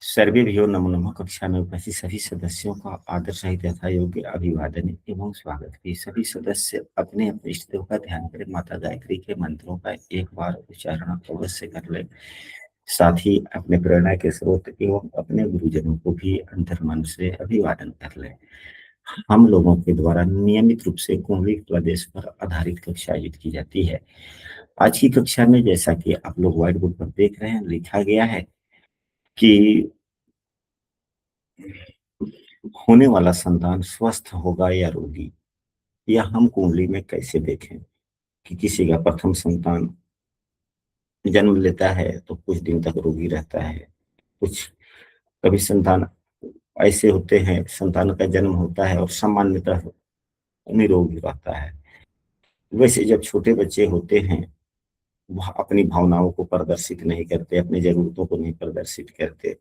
सर्वेभ्यो नमो नमः। कक्षा में उपस्थित सभी सदस्यों का आदर सहित यथा योग्य अभिवादन एवं स्वागत भी। सभी सदस्य अपने अपने इष्ट देव का ध्यान करें। माता गायत्री के मंत्रों का एक बार उच्चारण अवश्य कर लें। साथ ही अपने प्रेरणा के स्रोत एवं अपने गुरुजनों को भी अंतर्मन से अभिवादन कर लें। हम लोगों के द्वारा नियमित रूप से कुंडली प्रदेश पर आधारित कक्षा आयोजित की जाती है। आज की कक्षा में जैसा कि आप लोग व्हाइट बोर्ड पर देख रहे हैं, लिखा गया है कि होने वाला संतान स्वस्थ होगा या रोगी, या हम कुंडली में कैसे देखें कि किसी का प्रथम संतान जन्म लेता है तो कुछ दिन तक रोगी रहता है। कुछ कभी संतान ऐसे होते हैं, संतान का जन्म होता है और सामान्यतः निरोगी रहता है। वैसे जब छोटे बच्चे होते हैं, वह अपनी भावनाओं को प्रदर्शित नहीं करते, अपनी जरूरतों को नहीं प्रदर्शित करते,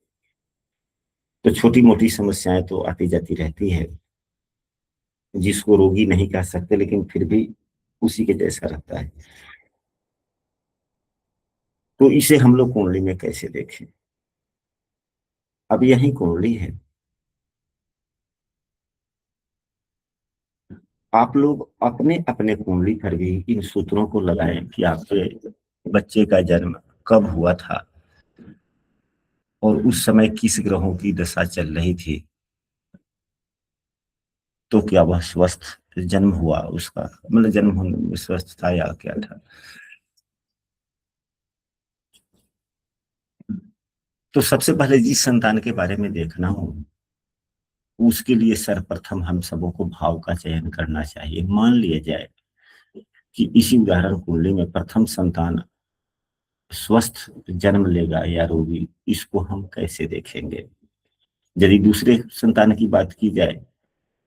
तो छोटी मोटी समस्याएं तो आती जाती रहती है, जिसको रोगी नहीं कह सकते लेकिन फिर भी उसी के जैसा रहता है। तो इसे हम लोग कुंडली में कैसे देखें? अब यही कुंडली है। आप लोग अपने अपने कुंडली पर भी इन सूत्रों को लगाएं कि आपके बच्चे का जन्म कब हुआ था और उस समय किस ग्रहों की दशा चल रही थी, तो क्या वह स्वस्थ जन्म हुआ, उसका मतलब जन्म होने में स्वस्थ था या क्या था। तो सबसे पहले जिस संतान के बारे में देखना हो, उसके लिए सर्वप्रथम हम सबों को भाव का चयन करना चाहिए। मान लिया जाए कि इसी उदाहरण कुंडली में प्रथम संतान स्वस्थ जन्म लेगा या रोगी, इसको हम कैसे देखेंगे? यदि दूसरे संतान की बात की जाए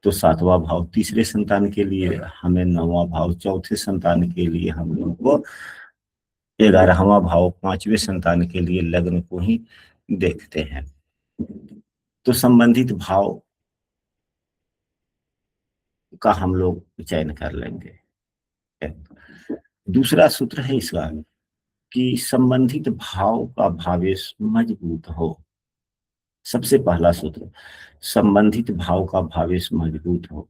तो सातवां भाव, तीसरे संतान के लिए हमें नौवां भाव, चौथे संतान के लिए हम लोग को 11वां भाव, पांचवें संतान के लिए लग्न को ही देखते हैं। तो संबंधित भाव का हम लोग चयन कर लेंगे। दूसरा सूत्र है इसका कि संबंधित भाव का भावेश मजबूत हो। सबसे पहला सूत्र, संबंधित भाव का भावेश मजबूत हो।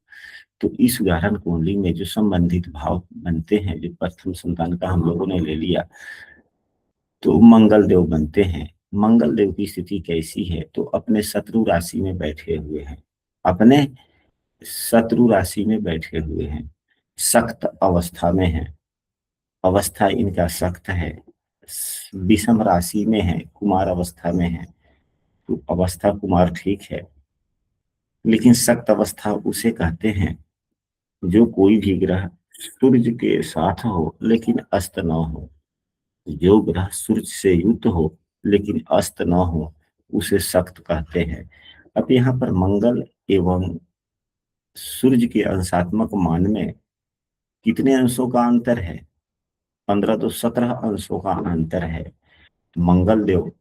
तो इस उदाहरण कुंडली में जो संबंधित भाव बनते हैं, जो प्रथम संतान का हम लोगों ने ले लिया, तो मंगल देव बनते हैं। मंगल देव की स्थिति कैसी है? तो अपने शत्रु राशि में बैठे हुए हैं, अपने शत्रु राशि में बैठे हुए हैं, सख्त अवस्था में है, अवस्था इनका सख्त है, विषम राशि में है, कुमार अवस्था में है। तो अवस्था कुमार ठीक है, लेकिन सख्त अवस्था उसे कहते हैं जो कोई भी ग्रह सूर्य के साथ हो लेकिन अस्त न हो। जो ग्रह सूर्य से युक्त हो लेकिन अस्त न हो, उसे सख्त कहते हैं। अब यहाँ पर मंगल एवं सूर्य के अंशात्मक मान में कितने अंशों का अंतर है? 15 तो 17 अंशों का अंतर है। मंगल देव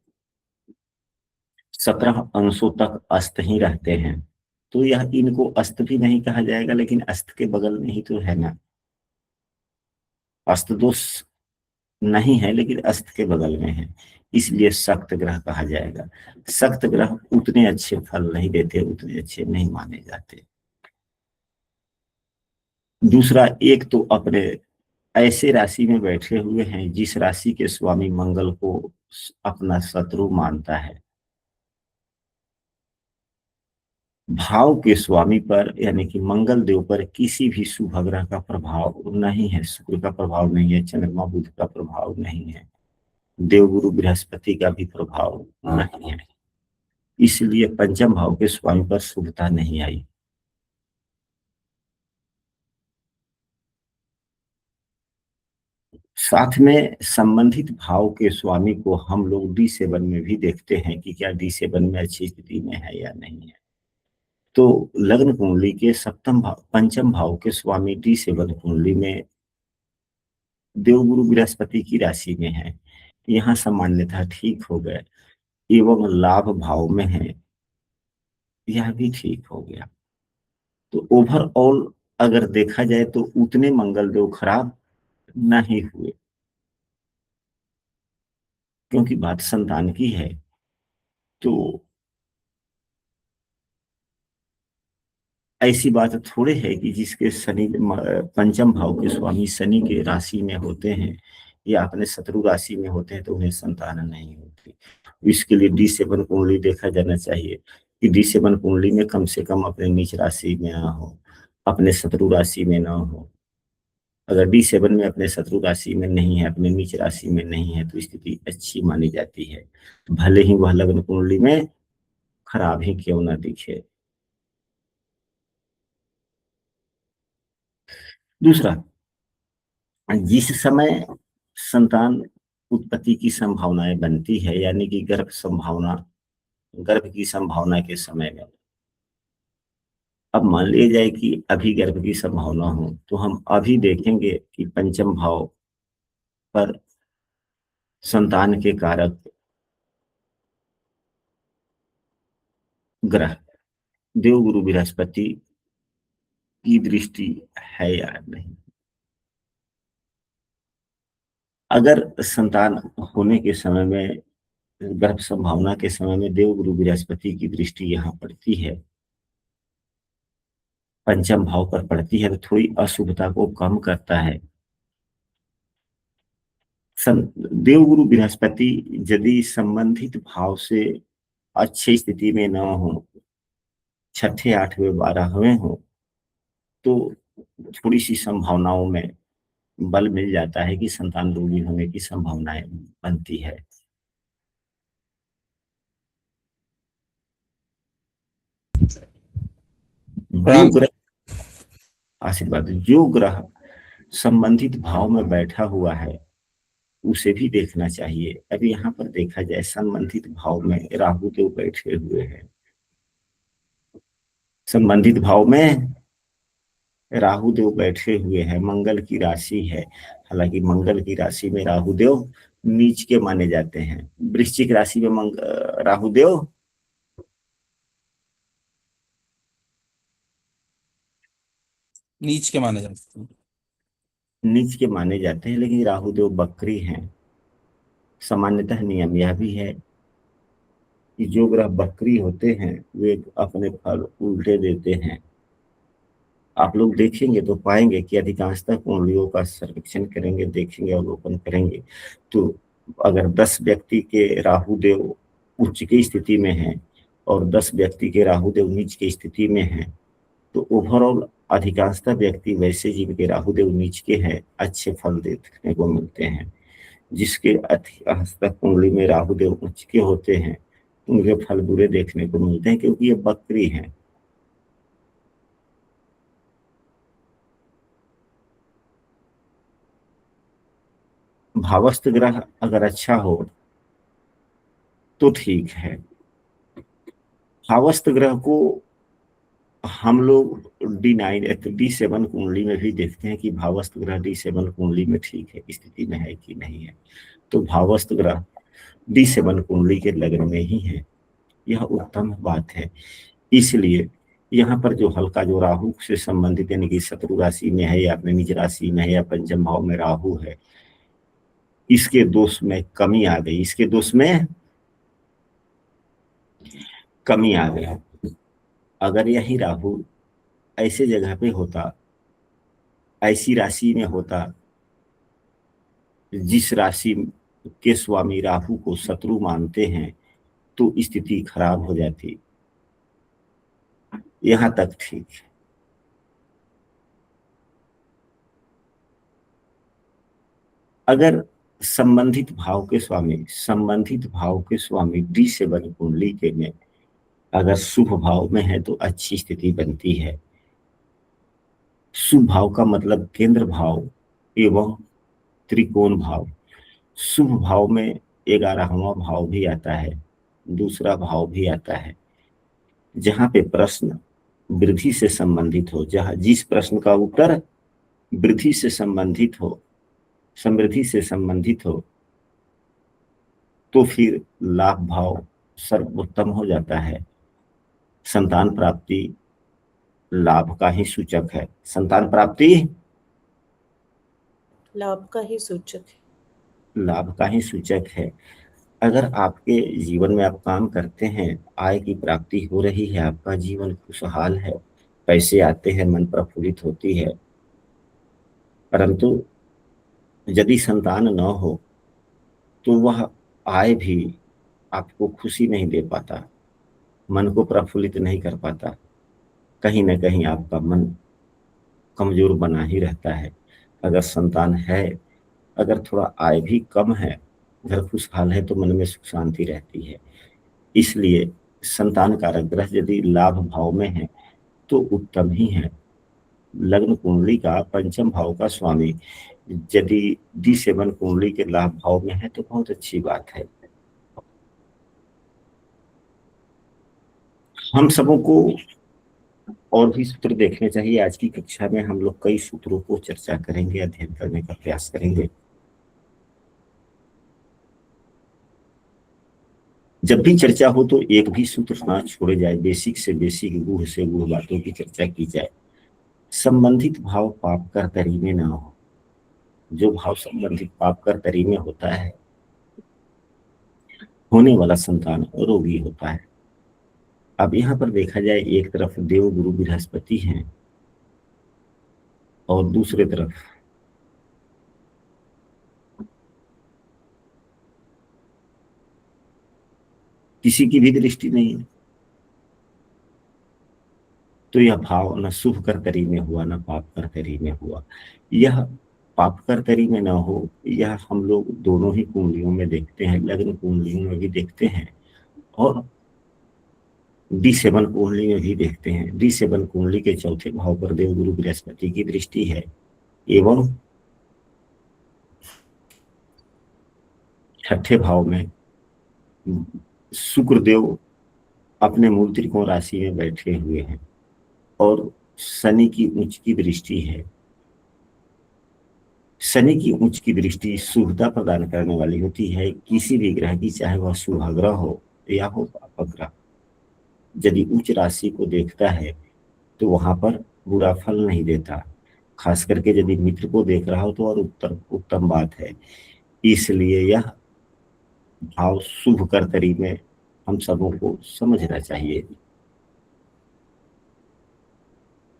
17 अंशों तक अस्त ही रहते हैं। तो यह इनको अस्त भी नहीं कहा जाएगा, लेकिन अस्त के बगल में ही तो है ना। अस्त दोष नहीं है लेकिन अस्त के बगल में है, इसलिए सख्त ग्रह कहा जाएगा। सख्त ग्रह उतने अच्छे फल नहीं देते, उतने अच्छे नहीं माने जाते। दूसरा, एक तो अपने ऐसे राशि में बैठे हुए हैं जिस राशि के स्वामी मंगल को अपना शत्रु मानता है। भाव के स्वामी पर यानी कि मंगल देव पर किसी भी शुभ ग्रह का प्रभाव नहीं है, शुक्र का प्रभाव नहीं है, चंद्रमा बुध का प्रभाव नहीं है, देवगुरु बृहस्पति का भी प्रभाव नहीं है। इसलिए पंचम भाव के स्वामी पर शुभता नहीं आई। साथ में संबंधित भाव के स्वामी को हम लोग D7 में भी देखते हैं कि क्या D7 में अच्छी स्थिति में है या नहीं है। तो लग्न कुंडली के सप्तम भाव, पंचम भाव के स्वामी D7 कुंडली में देवगुरु बृहस्पति की राशि में है, यहाँ सामान्यतः ठीक हो गए, एवं लाभ भाव में है, यह भी ठीक हो गया। तो ओवरऑल अगर देखा जाए तो उतने मंगल देव खराब नहीं हुए, क्योंकि बात संतान की है। तो ऐसी बात थोड़े है कि जिसके शनि पंचम भाव के स्वामी शनि के राशि में होते हैं या अपने शत्रु राशि में होते हैं तो उन्हें संतान नहीं होती। इसके लिए D7 कुंडली देखा जाना चाहिए कि D7 कुंडली में कम से कम अपने नीच राशि में ना हो, अपने शत्रु राशि में ना हो। अगर D7 में अपने शत्रु राशि में नहीं है, अपने नीच राशि में नहीं है, तो स्थिति अच्छी मानी जाती है, भले ही वह लग्न कुंडली में खराब ही क्यों ना दिखे। दूसरा, जिस समय संतान उत्पत्ति की संभावनाएं बनती है, यानी कि गर्भ की संभावना के समय में, अब मान लिया जाए कि अभी गर्भ की संभावना हो, तो हम अभी देखेंगे कि पंचम भाव पर संतान के कारक ग्रह देवगुरु बृहस्पति की दृष्टि है या नहीं। अगर संतान होने के समय में, गर्भ संभावना के समय में देवगुरु बृहस्पति की दृष्टि यहाँ पड़ती है, पंचम भाव पर पड़ती है, तो थोड़ी अशुभता को कम करता है। देवगुरु बृहस्पति यदि संबंधित भाव से अच्छी स्थिति में न हो, छठे आठवें बारहवें हो, तो थोड़ी सी संभावनाओं में बल मिल जाता है कि संतान रोगी होने की संभावनाएं बनती है। जो ग्रह, आशीर्वाद, जो ग्रह संबंधित भाव में बैठा हुआ है उसे भी देखना चाहिए। अब यहाँ पर देखा जाए, संबंधित भाव में राहु देव बैठे हुए हैं, संबंधित भाव में राहु देव बैठे हुए हैं, मंगल की राशि है। हालांकि मंगल की राशि में राहु देव नीच के माने जाते हैं। वृश्चिक राशि में राहु देव नीच के माने जाते हैं। नीच के माने जाते हैं, लेकिन राहु देव बकरी हैं। सामान्यतः नियम यह भी है कि जो ग्रह बकरी होते हैं वे अपने फल उल्टे देते हैं। आप लोग देखेंगे तो पाएंगे कि अधिकांशतः कुंडलियों का सर्वेक्षण करेंगे, देखेंगे, अवलोकन करेंगे, तो अगर 10 व्यक्ति के राहु देव उच्च की स्थिति में हैं और 10 व्यक्ति के राहु देव नीच की स्थिति में हैं, तो ओवरऑल अधिकांशतः व्यक्ति वैसे जिनके राहु देव नीच के हैं अच्छे फल देखने को मिलते हैं। जिसके अधिकांशतः कुंडली में राहु देव उच्च के होते हैं उनके फल बुरे देखने को मिलते हैं, क्योंकि ये बकरी हैं। भावस्थ ग्रह अगर अच्छा हो तो ठीक है। भावस्थ ग्रह को हम लोग D7 कुंडली में भी देखते हैं कि भावस्थ ग्रह D7 कुंडली में ठीक है, स्थिति में है कि नहीं है। तो भावस्थ ग्रह D7 कुंडली के लग्न में ही है, यह उत्तम बात है। इसलिए यहाँ पर जो हल्का जो राहु से संबंधित, यानी कि शत्रु राशि में है या अपने निज राशि में है या पंचम भाव में राहु है, इसके दोष में कमी आ गई, इसके दोष में कमी आ गई। अगर यही राहु ऐसे जगह पे होता, ऐसी राशि में होता जिस राशि के स्वामी राहु को शत्रु मानते हैं, तो स्थिति खराब हो जाती। यहां तक ठीक है। अगर संबंधित भाव के स्वामी D7 कुंडली के में अगर शुभ भाव में है तो अच्छी स्थिति बनती है। शुभ भाव का मतलब केंद्र भाव एवं त्रिकोण भाव। शुभ भाव में 11वां भाव भी आता है, दूसरा भाव भी आता है, जहां पे प्रश्न वृद्धि से संबंधित हो, जहां जिस प्रश्न का उत्तर वृद्धि से संबंधित हो, समृद्धि से संबंधित हो, तो फिर लाभ भाव सर्वोत्तम हो जाता है। संतान प्राप्ति लाभ का ही सूचक है। संतान प्राप्ति लाभ का ही सूचक है। लाभ का ही सूचक है। अगर आपके जीवन में आप काम करते हैं, आय की प्राप्ति हो रही है, आपका जीवन खुशहाल है, पैसे आते हैं, मन प्रफुल्लित होती है, परंतु यदि संतान न हो तो वह आय भी आपको खुशी नहीं दे पाता, मन को प्रफुल्लित नहीं कर पाता। कहीं ना कहीं आपका मन कमजोर बना ही रहता है। अगर संतान है, अगर थोड़ा आय भी कम है, घर खुशहाल है, तो मन में सुख शांति रहती है। इसलिए संतान कारक ग्रह यदि लाभ भाव में है तो उत्तम ही है। लग्न कुंडली का पंचम भाव का स्वामी यदि D7 कुंडली के लाभ भाव में है तो बहुत अच्छी बात है। हम सबों को और भी सूत्र देखने चाहिए। आज की कक्षा में हम लोग कई सूत्रों को चर्चा करेंगे, अध्ययन करने का प्रयास करेंगे। जब भी चर्चा हो तो एक भी सूत्र ना छोड़े जाए, बेसिक से बेसिक, गूढ़ से गूढ़ बातों की चर्चा की जाए। संबंधित भाव पाप कर तरी में ना हो। जो भाव संबंधित पाप कर तरी में होता है, होने वाला संतान रोगी होता है। अब यहाँ पर देखा जाए, एक तरफ देव गुरु बृहस्पति हैं और दूसरे तरफ किसी की भी दृष्टि नहीं है, तो यह भाव न शुभ करतरी में हुआ न पाप करतरी में हुआ। यह पाप करतरी में न हो, यह हम लोग दोनों ही कुंडलियों में देखते हैं, लग्न कुंडलियों में भी देखते हैं और D7 कुंडली में भी देखते हैं। D7 कुंडली के चौथे भाव पर देव गुरु बृहस्पति की दृष्टि है एवं छठे भाव में शुक्रदेव अपने मूल त्रिकोण राशि में बैठे हुए हैं और शनि की उच्च की दृष्टि है। शनि की उच्च की दृष्टि शुभता प्रदान करने वाली होती है किसी भी ग्रह की, चाहे वह शुभ ग्रह हो या हो पाप ग्रह। यदि उच्च राशि को देखता है तो वहां पर बुरा फल नहीं देता, खास करके यदि मित्र को देख रहा हो तो और उत्तम बात है। इसलिए यह भाव शुभ करतरी में हम सबों को समझना चाहिए।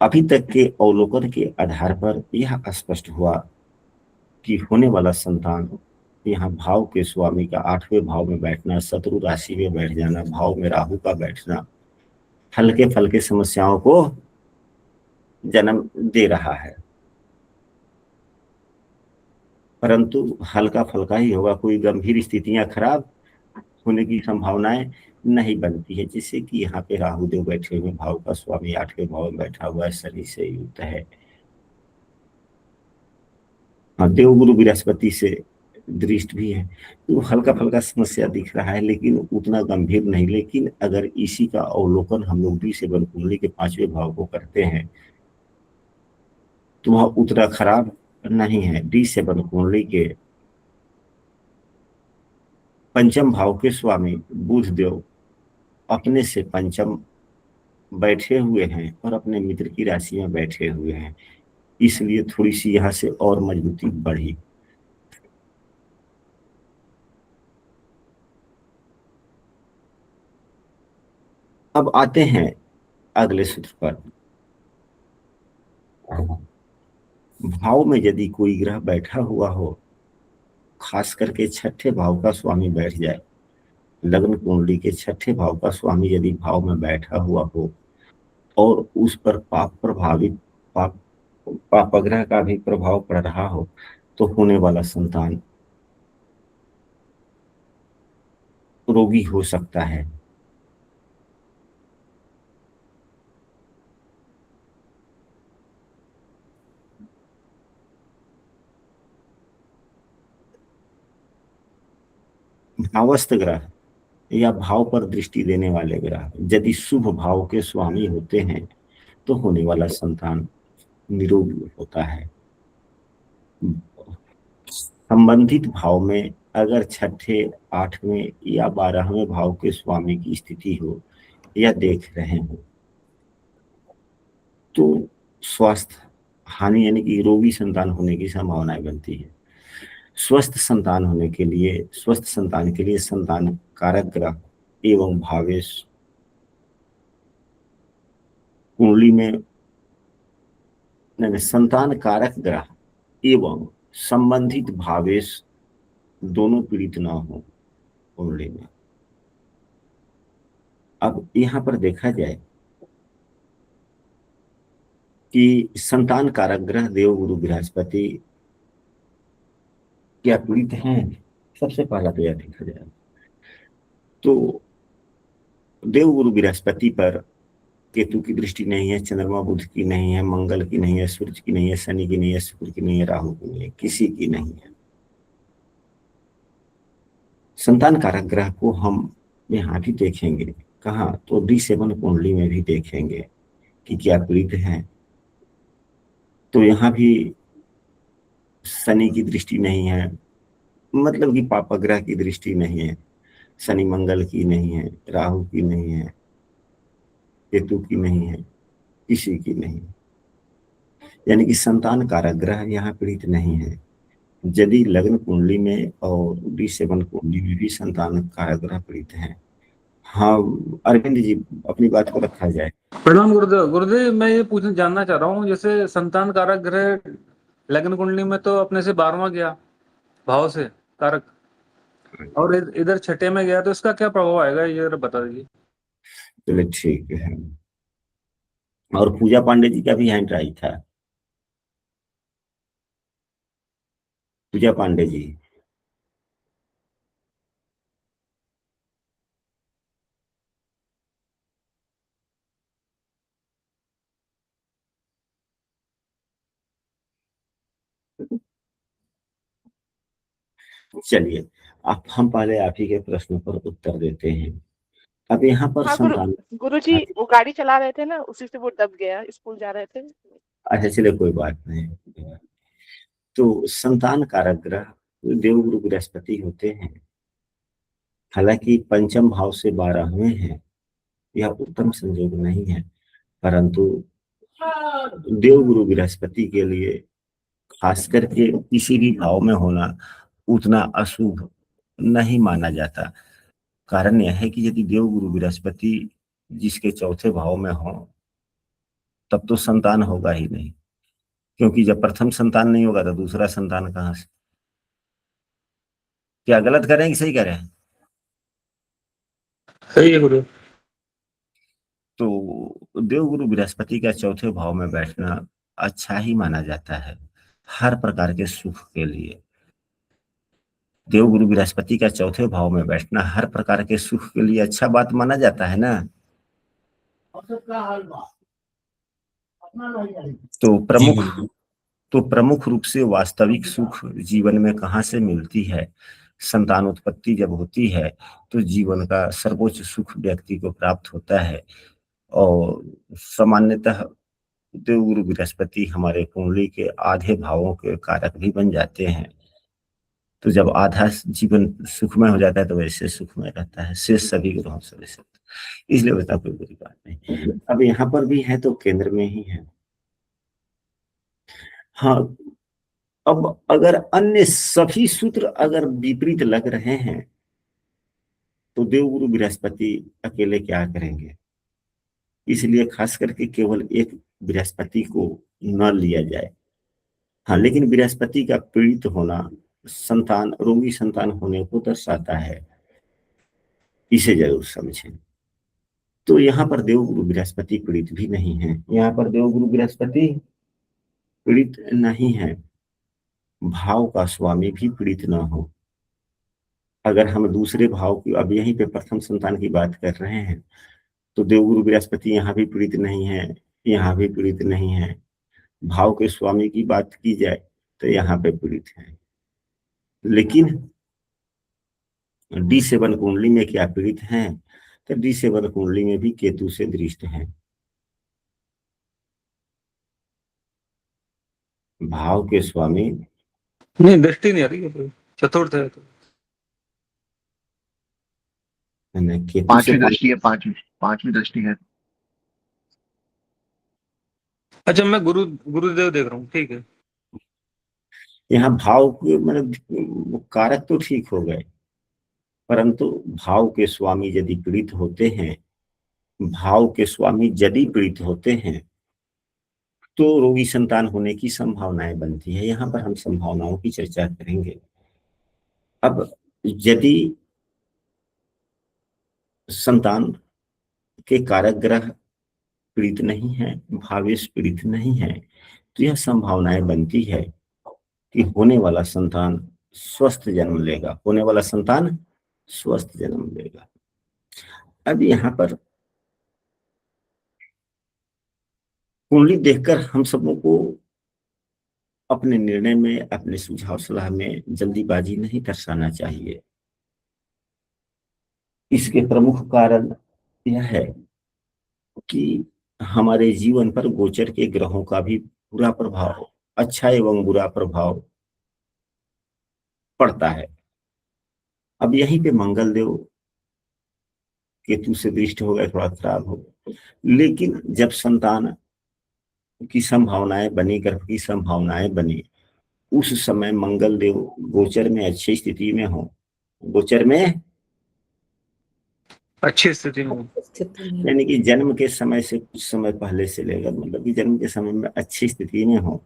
अभी तक के अवलोकन के आधार पर यह स्पष्ट हुआ कि होने वाला संतान, यहाँ भाव के स्वामी का 8वें भाव में बैठना, शत्रु राशि में बैठ जाना, भाव में राहु का बैठना हल्के फल्के समस्याओं को जन्म दे रहा है, परंतु हल्का फल्का ही होगा। कोई गंभीर स्थितियां खराब होने की संभावनाएं नहीं बनती है। जैसे कि यहाँ पे राहु देव बैठे हुए, भाव का स्वामी 8वें भाव में बैठा हुआ है, शनि से युक्त है। हाँ, देव गुरु बृहस्पति से दृष्ट भी है, तो हल्का फल्का समस्या दिख रहा है लेकिन उतना गंभीर नहीं। लेकिन अगर इसी का अवलोकन हम लोग D7 कुंडली के 5वें भाव को करते हैं तो वह उतना खराब नहीं है। D7 कुंडली के पंचम भाव के स्वामी बुध देव अपने से पंचम बैठे हुए हैं और अपने मित्र की राशि में बैठे हुए हैं, इसलिए थोड़ी सी यहाँ से और मजबूती बढ़ी। अब आते हैं अगले सूत्र पर। भाव में यदि कोई ग्रह बैठा हुआ हो, खास करके छठे भाव का स्वामी बैठ जाए, लग्न कुंडली के छठे भाव का स्वामी यदि भाव में बैठा हुआ हो और उस पर पाप ग्रह का भी प्रभाव पड़ रहा हो, तो होने वाला संतान रोगी हो सकता है। भावस्थ ग्रह या भाव पर दृष्टि देने वाले ग्रह यदि शुभ भाव के स्वामी होते हैं तो होने वाला संतान निरोगी होता है। संबंधित भाव में अगर छठे, 8वें या 12वें भाव के स्वामी की स्थिति हो या देख रहे हो तो स्वास्थ्य हानि यानी कि रोगी संतान होने की संभावनाएं बनती है। स्वस्थ संतान के लिए संतान कारक ग्रह एवं भावेश कुंडली में नहीं, संतान कारक ग्रह एवं संबंधित भावेश दोनों पीड़ित ना हो कुंडली में। अब यहाँ पर देखा जाए कि संतान कारक ग्रह देव गुरु बृहस्पति क्या पीड़ित हैं। सबसे पहला तो यह देखा जाए तो देव गुरु बृहस्पति पर केतु की दृष्टि नहीं है, चंद्रमा बुध की नहीं है, मंगल की नहीं है, सूर्य की नहीं है, शनि की नहीं है, शुक्र की नहीं है, राहु की नहीं है, किसी की नहीं है। संतान कारक ग्रह को हम यहाँ भी देखेंगे, कहाँ तो D7 कुंडली में भी देखेंगे कि क्या पीड़ित है। तो यहाँ भी शनि की दृष्टि नहीं है, मतलब कि पाप ग्रह की दृष्टि नहीं है, शनि मंगल की नहीं है, राहु की नहीं है, केतु की नहीं है, किसी की नहीं है। यानी कि संतान कारक ग्रह यहाँ पीड़ित नहीं है। यदि लग्न कुंडली में और D7 कुंडली में भी संतान कारक ग्रह पीड़ित है। हाँ अरविंद जी, अपनी बात को रखा जाए। प्रणाम गुरुदेव। गुरुदेव, मैं ये पूछना जानना चाह रहा हूँ, जैसे संतान कारक ग्रह लग्न कुंडली में तो अपने से 12वां गया भाव से कारक, और इधर छठे में गया, तो इसका क्या प्रभाव आएगा ये जरा बता दीजिए। चलिए ठीक है। और पूजा पांडे जी का भी हैंड राइट था। पूजा पांडे जी, चलिए आप हम पहले आप ही के प्रश्न पर उत्तर देते हैं। अब यहाँ पर हाँ संतान, गुरुजी, वो गाड़ी चला रहे थे ना, उसी से वो दब गया, स्कूल जा रहे थे। अच्छा चलिए कोई बात नहीं। तो संतान कारक ग्रह देवगुरु बृहस्पति होते हैं। हालांकि पंचम भाव से 12वें हैं, यह उत्तम संयोग नहीं है, परंतु देवगुरु बृहस्पति के लिए खास करके किसी भी भाव में होना उतना अशुभ नहीं माना जाता। कारण यह है कि यदि देवगुरु बृहस्पति जिसके चौथे भाव में हो तब तो संतान होगा ही नहीं, क्योंकि जब प्रथम संतान नहीं होगा तो दूसरा संतान कहां से। क्या गलत कर रहे हैं कि सही कर रहे हैं? सही है गुरु। तो देवगुरु बृहस्पति का चौथे भाव में बैठना अच्छा ही माना जाता है हर प्रकार के सुख के लिए। देवगुरु बृहस्पति का चौथे भाव में बैठना हर प्रकार के सुख के लिए अच्छा बात माना जाता है ना। तो प्रमुख रूप से वास्तविक सुख जीवन में कहाँ से मिलती है? संतान उत्पत्ति जब होती है तो जीवन का सर्वोच्च सुख व्यक्ति को प्राप्त होता है। और सामान्यतः देवगुरु बृहस्पति हमारे कुंडली के आधे भावों के कारक भी बन जाते हैं। तो जब आधा जीवन सुखमय हो जाता है तो वैसे सुखमय रहता है, शेष सभी ग्रहों से वैसे, इसलिए बता कोई बुरी बात नहीं। अब यहाँ पर भी है तो केंद्र में ही है। हाँ, अब अगर अन्य सभी सूत्र अगर विपरीत लग रहे हैं तो देवगुरु बृहस्पति अकेले क्या करेंगे? इसलिए खास करके केवल एक बृहस्पति को न लिया जाए। हाँ, लेकिन बृहस्पति का पीड़ित होना संतान, रोगी संतान होने को दर्शाता है, इसे जरूर समझें। तो यहाँ पर देवगुरु बृहस्पति पीड़ित भी नहीं है, यहाँ पर देवगुरु बृहस्पति पीड़ित नहीं है। भाव का स्वामी भी पीड़ित ना हो। अगर हम दूसरे भाव की, अब यहीं पे प्रथम संतान की बात कर रहे हैं, तो देवगुरु बृहस्पति यहाँ भी पीड़ित नहीं है, यहाँ भी पीड़ित नहीं है। भाव के स्वामी की बात की जाए तो यहाँ पे पीड़ित है। लेकिन D7 कुंडली में क्या पीड़ित हैं? तो D7 कुंडली में भी केतु से दृष्ट है। भाव के स्वामी नहीं, दृष्टि नहीं आ रही है, चतुर्थ है तो। केतु पांचवी से दृष्टि है, पांचवी दृष्टि है। अच्छा, मैं गुरुदेव देख रहा हूँ, ठीक है। यहाँ भाव के मतलब कारक तो ठीक हो गए, परंतु भाव के स्वामी यदि पीड़ित होते हैं, भाव के स्वामी यदि पीड़ित होते हैं तो रोगी संतान होने की संभावनाएं बनती है। यहाँ पर हम संभावनाओं की चर्चा करेंगे। अब यदि संतान के कारक ग्रह पीड़ित नहीं है, भावेश पीड़ित नहीं है, तो यह संभावनाएं बनती है कि होने वाला संतान स्वस्थ जन्म लेगा, होने वाला संतान स्वस्थ जन्म लेगा। अब यहाँ पर कुंडली देखकर हम सबों को अपने निर्णय में, अपने सुझाव सलाह में जल्दीबाजी नहीं दर्शाना चाहिए। इसके प्रमुख कारण यह है कि हमारे जीवन पर गोचर के ग्रहों का भी बुरा प्रभाव, अच्छा एवं बुरा प्रभाव पड़ता है। अब यहीं पे मंगल देव केतु से दृष्ट हो गए, थोड़ा खराब हो गए, लेकिन जब संतान की संभावनाएं बनी, गर्भ की संभावनाएं बनी, उस समय मंगल देव गोचर में अच्छी स्थिति में हो, गोचर में अच्छी स्थिति में। स्थिति में यानी कि जन्म के समय से कुछ समय पहले से लेकर, मतलब कि जन्म के समय में अच्छी स्थिति में हो,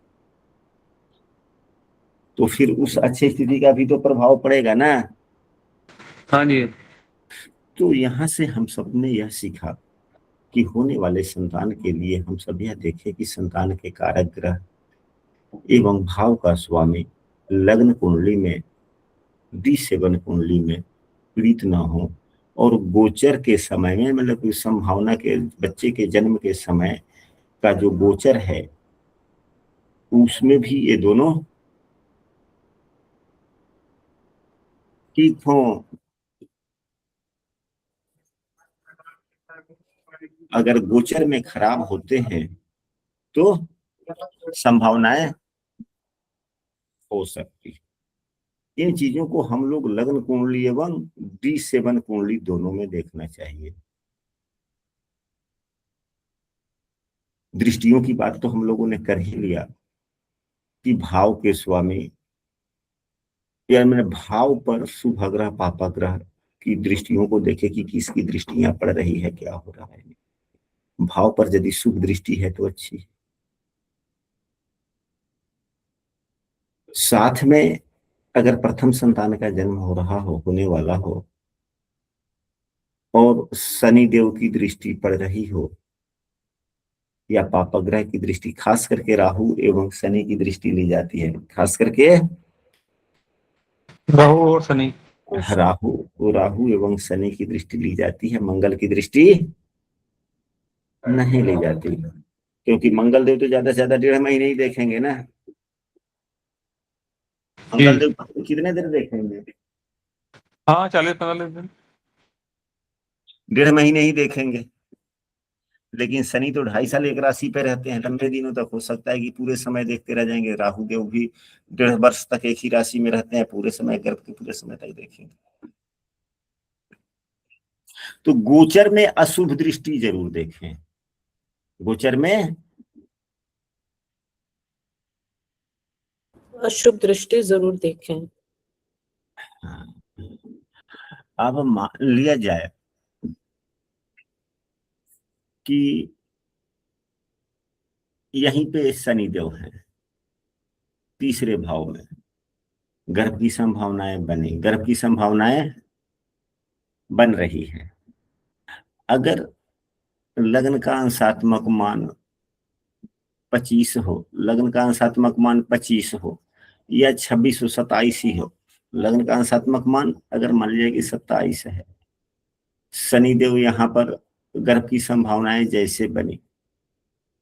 तो फिर उस अच्छी स्थिति का भी तो प्रभाव पड़ेगा ना। हाँ जी। तो यहाँ से हम सब ने यह सीखा कि होने वाले संतान के लिए हम सब यह देखें कि संतान के कारक ग्रह एवं भाव का स्वामी लग्न कुंडली में, D7 कुंडली में पीड़ित न हो, और गोचर के समय में, मतलब संभावना के बच्चे के जन्म के समय का जो गोचर है उसमें भी ये दोनों ठीक हो। अगर गोचर में खराब होते हैं तो संभावनाएं हो सकती। इन चीजों को हम लोग लग्न कुंडली एवं D7 कुंडली दोनों में देखना चाहिए। दृष्टियों की बात तो हम लोगों ने कर ही लिया कि भाव के स्वामी, या मैंने भाव पर शुभ ग्रह पापा ग्रह की दृष्टियों को देखे कि किसकी दृष्टियां पड़ रही है, क्या हो रहा है। भाव पर यदि शुभ दृष्टि है तो अच्छी, साथ में अगर प्रथम संतान का जन्म हो रहा हो, होने वाला हो, और शनि देव की दृष्टि पड़ रही हो, या पापग्रह की दृष्टि, खास करके राहु एवं शनि की दृष्टि ली जाती है, खास करके राहु और शनि। राहु एवं शनि की दृष्टि ली जाती है, मंगल की दृष्टि नहीं ली जाती, क्योंकि मंगल देव तो ज्यादा से ज्यादा 1.5 महीने ही देखेंगे ना। मंगल देव कितने दिन देखेंगे? हाँ, 40-45 दिन। 1.5 महीने ही देखेंगे। लेकिन शनि तो 2.5 साल एक राशि पे रहते हैं, लंबे दिनों तक। हो सकता है कि पूरे समय देखते रह जाएंगे। राहु देव भी 1.5 वर्ष तक एक ही राशि में रहते हैं, पूरे समय, गर्भ के पूरे समय तक देखेंगे। तो गोचर में अशुभ दृष्टि जरूर देखें, गोचर में अशुभ दृष्टि जरूर देखें। अब मान लिया जाए कि यहीं पे शनि देव है, तीसरे भाव में, गर्भ की संभावनाएं बनी, गर्भ की संभावनाएं बन रही है। अगर लग्न का अंशात्मक मान 25 हो, लग्न का अंशात्मक मान 25 हो, या 26 हो, 27 ही हो, लग्न का अंशात्मक मान अगर मान लिया कि 27 है, शनिदेव यहाँ पर गर्भ की संभावनाएं जैसे बनी,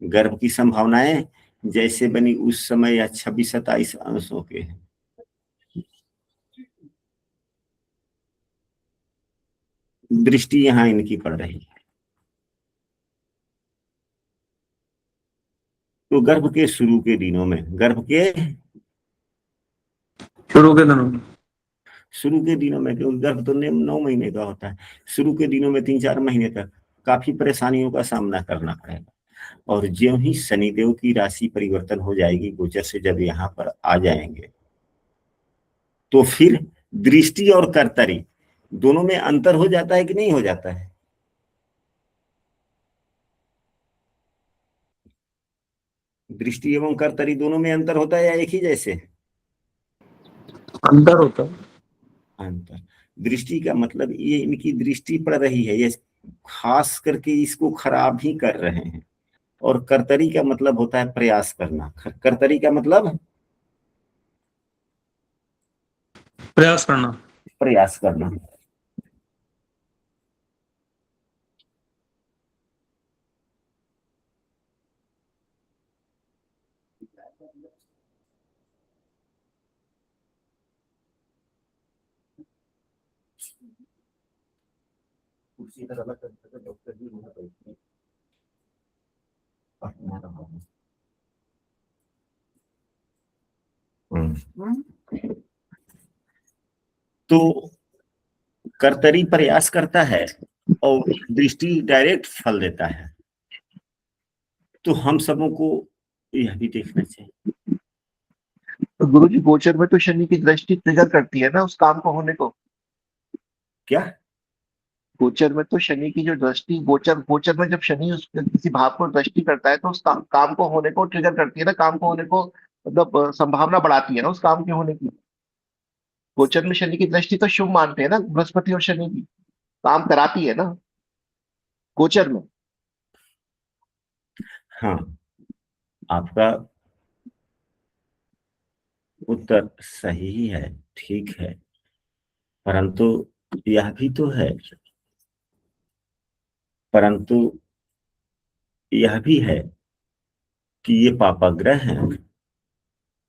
गर्भ की संभावनाएं जैसे बनी उस समय, या 26-27 अंशों के हैं, दृष्टि यहाँ इनकी पड़ रही है। तो गर्भ के शुरू के दिनों में, गर्भ के शुरू के दिनों में, शुरू के दिनों में, क्योंकि गर्भ तो 9 महीने का होता है, शुरू के दिनों में 3-4 महीने तक काफी परेशानियों का सामना करना पड़ेगा। और ज्यों ही शनिदेव की राशि परिवर्तन हो जाएगी, गोचर से जब यहाँ पर आ जाएंगे, तो फिर दृष्टि और कर्तरी दोनों में अंतर हो जाता है कि नहीं हो जाता है? दृष्टि एवं कर्तरी दोनों में अंतर होता है या एक ही जैसे? अंतर होता है। अंतर। दृष्टि का मतलब ये इनकी दृष्टि पड़ रही है, ये खास करके इसको खराब ही कर रहे हैं। और कर्तरी का मतलब होता है प्रयास करना। कर्तरी का मतलब प्रयास करना। प्रयास करना। कुर्सी इधर अलग करके डॉक्टर जी वहां बैठे अपना रहा हूं। तो कर्तरी प्रयास करता है और दृष्टि डायरेक्ट फल देता है। तो हम सबों को यह भी देखना चाहिए। तो गुरु जी गोचर में तो शनि की दृष्टि ट्रिगर करती है ना उस काम को होने को। क्या? गोचर में तो शनि की जो दृष्टि गोचर गोचर में जब शनि उस किसी भाव को दृष्टि करता है तो उस काम को होने को ट्रिगर करती है ना, काम को होने को मतलब संभावना बढ़ाती है ना उस काम के होने की। गोचर में शनि की दृष्टि तो शुभ मानते हैं ना बृहस्पति और शनि की, काम कराती है ना गोचर में। हाँ, आपका उत्तर सही है, ठीक है, परंतु यह भी तो है, परंतु यह भी है कि ये पापाग्रह हैं।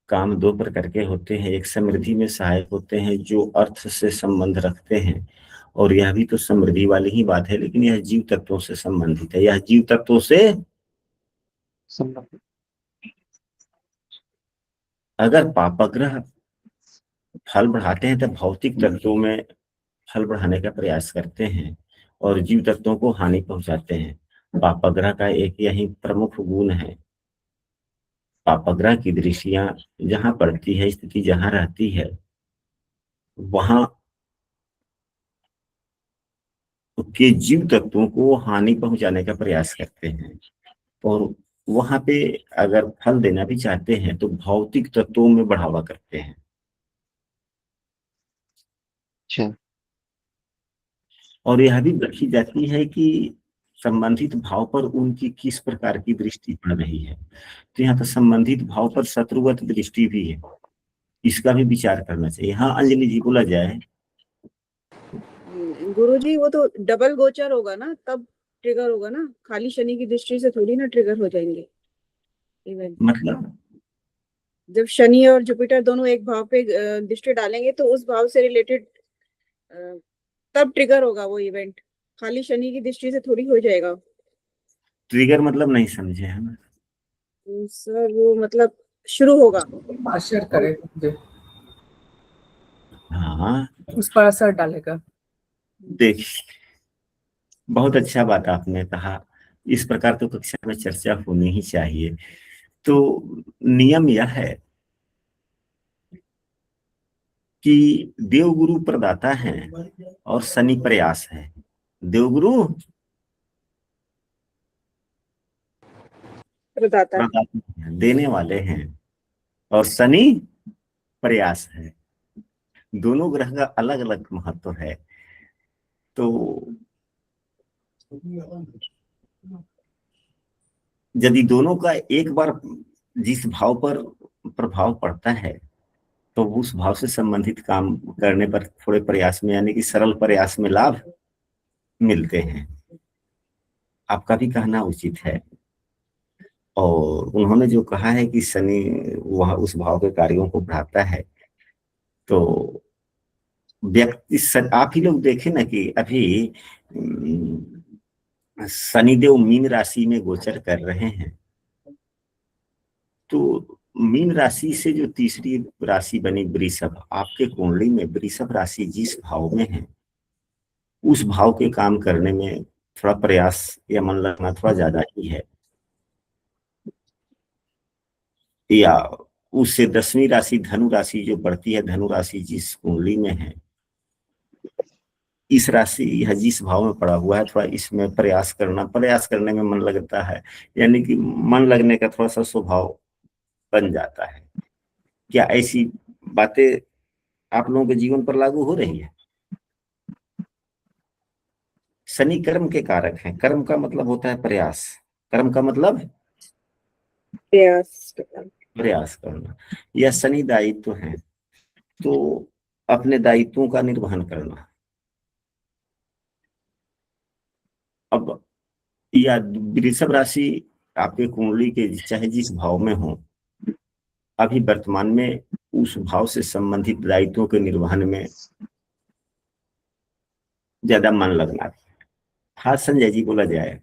काम दो प्रकार के होते हैं, एक समृद्धि में सहायक होते हैं जो अर्थ से संबंध रखते हैं, और यह भी तो समृद्धि वाली ही बात है, लेकिन यह जीव तत्वों से संबंधित है। यह जीव तत्वों से संबंध। अगर पापाग्रह फल बढ़ाते हैं तो भौतिक तत्वों में फल बढ़ाने का प्रयास करते हैं और जीव तत्वों को हानि पहुंचाते हैं। पापाग्रह का एक यही प्रमुख गुण है। पापाग्रह की दृष्टियां जहां पड़ती है, स्थिति जहां रहती है, वहां के जीव तत्वों को हानि पहुंचाने का प्रयास करते हैं। और वहां पे अगर फल देना भी चाहते हैं तो भौतिक तत्वों में बढ़ावा करते हैं। अच्छा। और यह भी देखी जाती है कि संबंधित भाव पर उनकी किस प्रकार की दृष्टि पड़ रही है। तो यहाँ पर संबंधित भाव पर शत्रुवत दृष्टि भी है, इसका भी विचार करना चाहिए। हाँ अंजलि जी, बोला जाए। गुरुजी वो तो डबल गोचर होगा ना, तब ट्रिगर होगा ना, खाली शनि की दृष्टि से थोड़ी ना ट्रिगर हो जाएंगे इवेंट। मतलब जब शनि और जुपिटर दोनों एक भाव पे दृष्टि डालेंगे तो उस भाव से रिलेटेड तब ट्रिगर होगा वो इवेंट, खाली शनि की दृष्टि से थोड़ी हो जाएगा। ट्रिगर मतलब नहीं समझे हम। सर वो मतलब शुरू होगा, असर करेगा मुझे, हाँ उस पर असर डालेगा। देख, बहुत अच्छा बात आपने कहा। इस प्रकार तो कक्षा में चर्चा होनी ही चाहिए। तो नियम यह है कि देवगुरु प्रदाता है और शनि प्रयास है। देवगुरु प्रदाता है। प्रदाता है, देने वाले हैं, और शनि प्रयास है। दोनों ग्रह का अलग अलग महत्व है। तो यदि दोनों का एक बार जिस भाव पर प्रभाव पड़ता है तो उस भाव से संबंधित काम करने पर थोड़े प्रयास में, यानी कि सरल प्रयास में लाभ मिलते हैं। आपका भी कहना उचित है। और उन्होंने जो कहा है कि शनि वह उस भाव के कार्यों को बढ़ाता है, तो व्यक्ति आप ही लोग देखें ना कि अभी शनिदेव मीन राशि में गोचर कर रहे हैं। तो मीन राशि से जो तीसरी राशि बनी वृषभ, आपके कुंडली में वृषभ राशि जिस भाव में है उस भाव के काम करने में थोड़ा प्रयास या मन लगना थोड़ा ज्यादा ही है। या उससे 10वीं राशि धनु राशि जो बढ़ती है, धनु राशि जिस कुंडली में है, इस राशि या जिस भाव में पड़ा हुआ है थोड़ा इसमें प्रयास करने में मन लगता है, यानी कि मन लगने का थोड़ा सा स्वभाव बन जाता है। क्या ऐसी बातें आप लोगों के जीवन पर लागू हो रही है? शनि कर्म के कारक हैं। कर्म का मतलब होता है प्रयास। कर्म का मतलब प्रयास करना। प्रयास करना। या शनि दायित्व है, तो अपने दायित्वों का निर्वहन करना। अब या वृषभ राशि आपके कुंडली के चाहे जिस भाव में हो, अभी वर्तमान में उस भाव से संबंधित दायित्वों के निर्वहन में ज्यादा मन लगना। हाँ संजय जी, बोला जाए।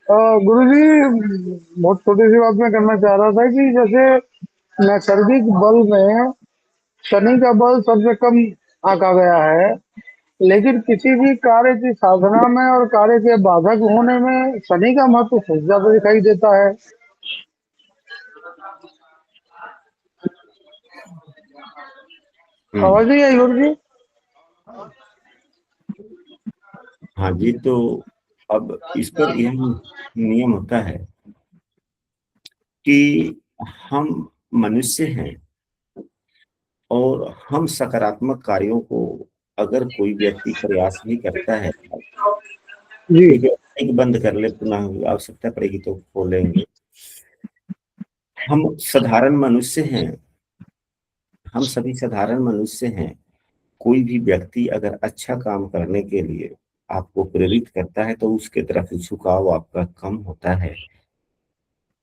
गुरुजी, बहुत छोटी सी बात मैं करना चाह रहा था कि जैसे नैसर्गिक बल में शनि का बल सबसे कम आंका गया है, लेकिन किसी भी कार्य की साधना में और कार्य के बाधक होने में शनि का महत्व सबसे ज्यादा दिखाई देता है। आवाज नहीं आई गुरुजी? हाँ जी, तो अब इस पर यह नियम होता है कि हम मनुष्य हैं और हम सकारात्मक कार्यों को अगर कोई व्यक्ति प्रयास भी करता है, जी। ठीक है, एक बंद कर ले, पुनः आवश्यकता पड़ेगी तो खोलेंगे। हम साधारण मनुष्य हैं, हम सभी साधारण मनुष्य हैं। कोई भी व्यक्ति अगर अच्छा काम करने के लिए आपको प्रेरित करता है तो उसके तरफ झुकाव आपका कम होता है।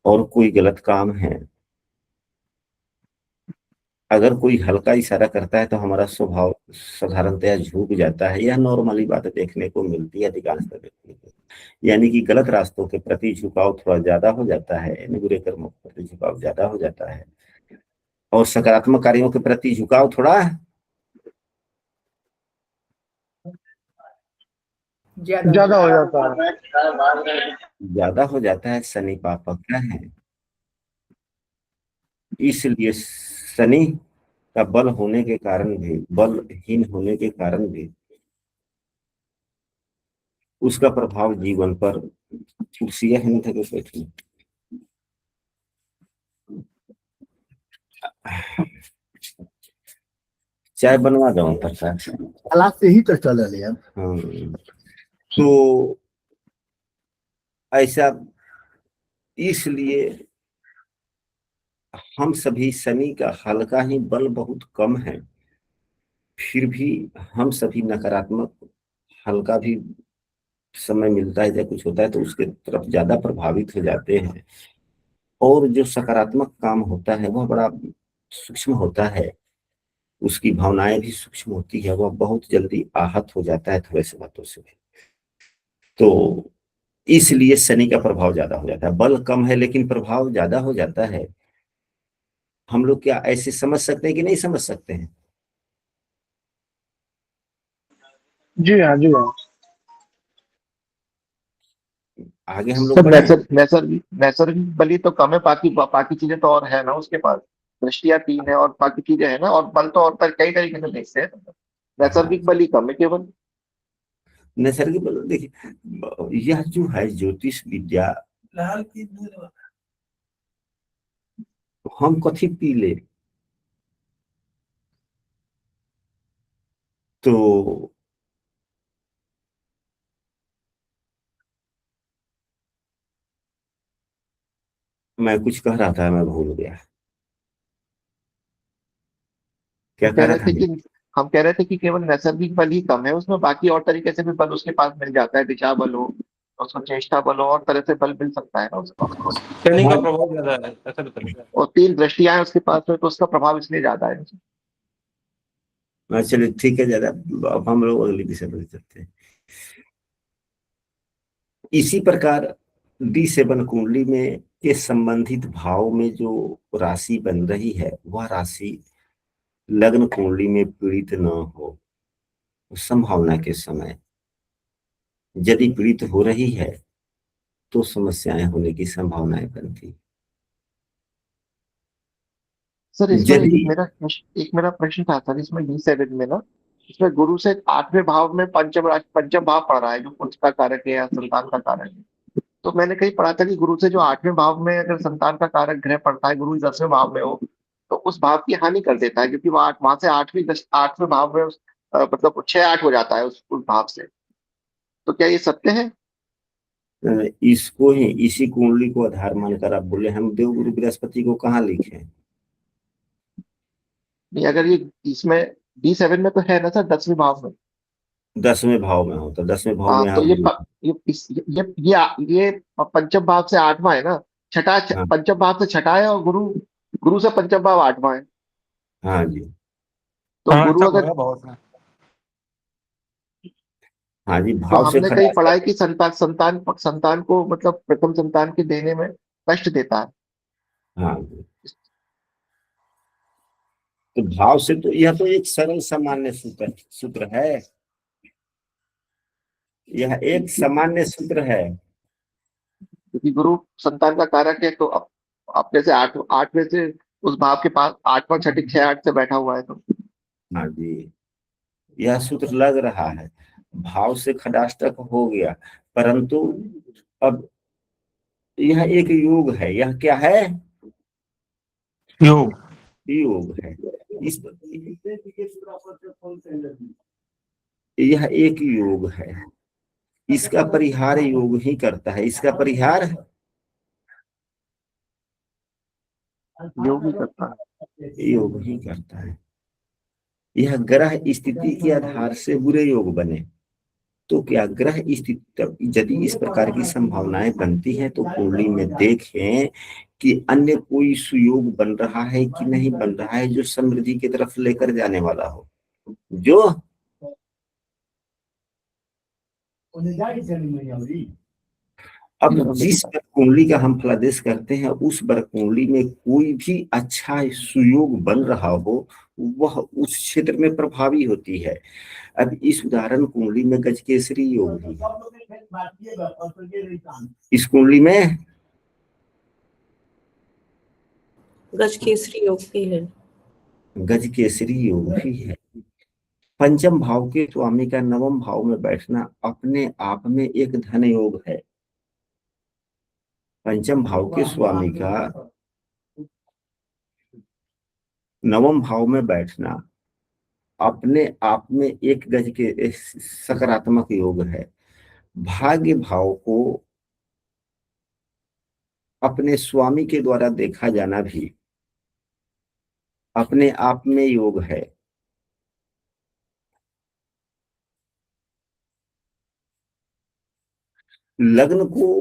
और कोई गलत काम है, अगर कोई हल्का इशारा करता है तो हमारा स्वभाव साधारणतया झुक जाता है। यह नॉर्मली बात देखने को मिलती है अधिकांशतः व्यक्ति को। यानी कि गलत रास्तों के प्रति झुकाव थोड़ा ज्यादा हो जाता है, यानी बुरे कर्मों के प्रति झुकाव ज्यादा हो जाता है, और सकारात्मक कार्यों के प्रति झुकाव थोड़ा ज्यादा हो जाता है। ज्यादा हो जाता है। शनि पापक क्या है, इसलिए शनि का बल होने के कारण भी, बलहीन होने के कारण भी उसका प्रभाव जीवन पर, कुर्सियां है नहीं थे बैठी, चाय बनवा दो प्रसाद हालात से ही तो चल रहे हैं। हाँ, तो ऐसा इसलिए हम सभी, शनि का हल्का ही बल बहुत कम है, फिर भी हम सभी नकारात्मक, हल्का भी समय मिलता है या कुछ होता है तो उसके तरफ ज्यादा प्रभावित हो जाते हैं। और जो सकारात्मक काम होता है वह बड़ा सूक्ष्म होता है, उसकी भावनाएं भी सूक्ष्म होती है, वह बहुत जल्दी आहत हो जाता है थोड़े से बातों से। तो इसलिए शनि का प्रभाव ज्यादा हो जाता है। बल कम है लेकिन प्रभाव ज्यादा हो जाता है। हम लोग क्या ऐसे समझ सकते हैं कि नहीं समझ सकते हैं? जी हाँ, जी हाँ। आगे हम लोग सर बढ़े। नैसर्गिक बलि तो कम है, बाकी बाकी चीजें तो और है ना उसके पास। दृष्टियां 3 है और बाकी चीजें है ना, और बल तो और कई तरीके से देखते हैं। हाँ, नैसर्गिक बलि कम है केवल। नैसर्गिक बल देखिए, यह जो है ज्योतिष विद्या, हम कथी पी ले, तो मैं कुछ कह रहा था, मैं भूल गया क्या हम कह कह रहा रहे था थे मैं। कि हम कह रहे थे कि केवल नैसर्गिक बल ही कम है, उसमें बाकी और तरीके से भी बल उसके पास मिल जाता है। दिशा बल हो, उसको चेष्टा बल हो, और तरह से बल मिल सकता है ना उसको। शनि का हाँ, प्रभाव ज्यादा है, ऐसा बताइए। और 3 दृष्टियां हैं उसके पास में, तो उसका प्रभाव इसलिए ज्यादा है। चलिए ठीक है, ज्यादा अब हम लोग अगली विषय पर चलते हैं। इसी प्रकार D7 कुंडली में के संबंधित भाव में जो राशि बन रही है वह राशि लग्न कुंडली में पीड़ित न हो, संभावना के समय यदि पीड़ित हो रही है तो समस्याएं होने की संभावनाएं बनती। सर इसमें यदि एक मेरा प्रश्न था सर, इसमें D7 में ना, इसमें गुरु से 8वें भाव में पंचम भाव पड़ रहा है, जो पुत्र का कारक है या संतान का कारक है। तो मैंने कहीं पढ़ा था कि गुरु से जो 8वें भाव में अगर संतान का कारक ग्रह पड़ता है, गुरु 10वें भाव में हो, तो उस भाव की हानि कर देता है, क्योंकि वहां से 8वें भाव में मतलब 6-8 हो जाता है उस भाव से। तो क्या ये सत्य है? इसको ही, इसी कुंडली को आधार मानकर आप बोले हम देवगुरु बृहस्पति को कहाँ लिखे? नहीं, अगर ये इसमें D7 में तो है ना सर, 10वें भाव में। 10वें भाव में हो तो 10वें भाव हाँ, में तो आप ये पंचम भाव से 8वां है ना, हाँ, पंचम भाव से छठा है, और गुरु गुरु से पंचम भाव 8वां है। हाँ जी, तो हाँ, गुरु अच्छा अगर, बोला बहुत ने। हाँ जी, तो भाव से हमने कहीं खड़ा पढ़ा है कि संतान को मतलब प्रथम संतान के देने में कष्ट देता है। हाँ, तो भाव से तो यह तो एक सरल सामान्य सूत्र है, यह एक सामान्य सूत्र है। क्योंकि गुरु संतान का कारक है, तो अपने से 8वें से उस भाव के पास 8वां, छठी, 6-8 से बैठा हुआ है, तो हाँ जी, यह सूत्र लग रहा है, भाव से खडाष्टक हो गया, परंतु अब यह एक योग है। यह क्या है? योग। योग है। इस यह एक योग है, इसका परिहार योग ही करता है। इसका परिहार योग ही करता है। योग ही करता है। यह ग्रह स्थिति के आधार से बुरे योग बने, तो क्या ग्रह स्थिति यदि इस प्रकार की संभावनाएं बनती हैं, तो कुंडली में देखें कि अन्य कोई सुयोग बन रहा है कि नहीं बन रहा है, जो समृद्धि की तरफ लेकर जाने वाला हो। जो अब जिस कुंडली का हम फलादेश करते हैं, उस बर कुंडली में कोई भी अच्छा सुयोग बन रहा हो, वह उस क्षेत्र में प्रभावी होती है। अब इस उदाहरण कुंडली में गजकेसरी योग भी है। इस कुंडली में गजकेसरी योग भी है। गजकेसरी योग भी है। पंचम भाव के स्वामी का 9वें भाव में बैठना अपने आप में एक धन योग है। पंचम भाव के स्वामी का 9वें भाव में बैठना अपने आप में एक गज के सकारात्मक योग है। भाग्य भाव को अपने स्वामी के द्वारा देखा जाना भी अपने आप में योग है। लग्न को